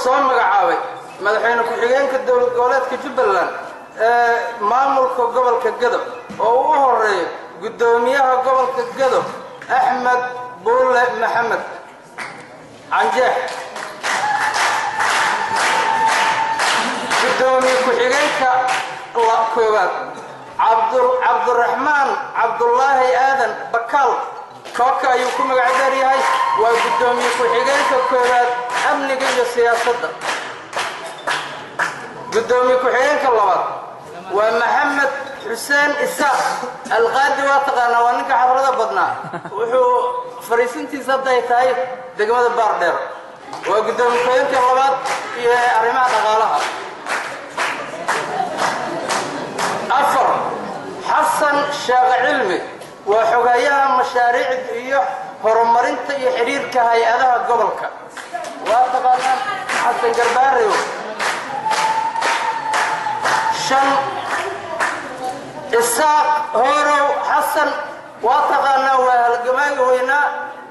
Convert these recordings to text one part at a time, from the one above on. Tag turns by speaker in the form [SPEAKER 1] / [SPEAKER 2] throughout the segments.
[SPEAKER 1] soo magacaabay madaxweyne ku-xigeenka dowlad goboleedka Jubbaland maamulka gobolka Gado oo u horeeyay gudoomiyaha gobolka Gado Axmed Buule Maxamed Anjeex gudoomiye ku-xigeenka koowaad Cabdurrahmaan Cabdullaahi Aadan Bakaal kooka ayuu ku magac yahay waa gudoomiye ku-xigeenka koowaad amniga iyo siyaasadda gudoomiye ku-xigeenka labaad waa Maxamed Xuseen Isaaq Alqaadi waa taqaana waa ninka xadarada badnaa wuxuu fariisintiisa haday tahay degmada Baardheer waa gudoomiye ku-xigeenka labaad iyo arrimaha dhaqaalaha afar Xasan Sheekh Cilmi waa xogayaha mashaariicda iyo horumarinta iyo xiriirka hay'adaha gobolka waa taqaana Xasan Garbaare shan Isaaq Horow Xasan waa taqaana waa halgamaaga weynaa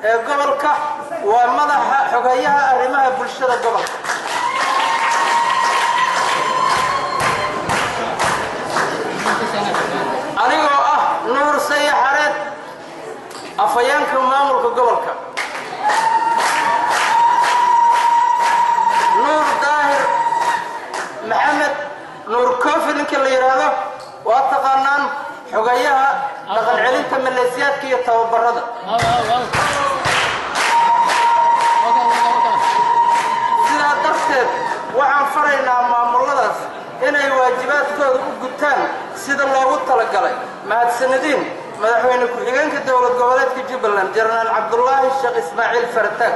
[SPEAKER 1] ee gobolka waa madaxa xogayaha arrimaha bulshada gobolka anigoo Nuur Sayaxareed afayeenka maamulka gobolka Nuur Daahir Maxamed Nuur Koofi ninka la yiraahdo waa taqaanaan xogayaha dhaqan celinta maleesiyaadka iyo tababarada sidaa darteed waxaan faraynaa maamuladaas inay waajibaadkooda u gutaan sida loogu talagalay mahadsanidin madaxweyne ku-xigeenka dowlad goboleedka Jubbaland Jenaraal Cabdullaahi Sheekh Ismaaciil Farataag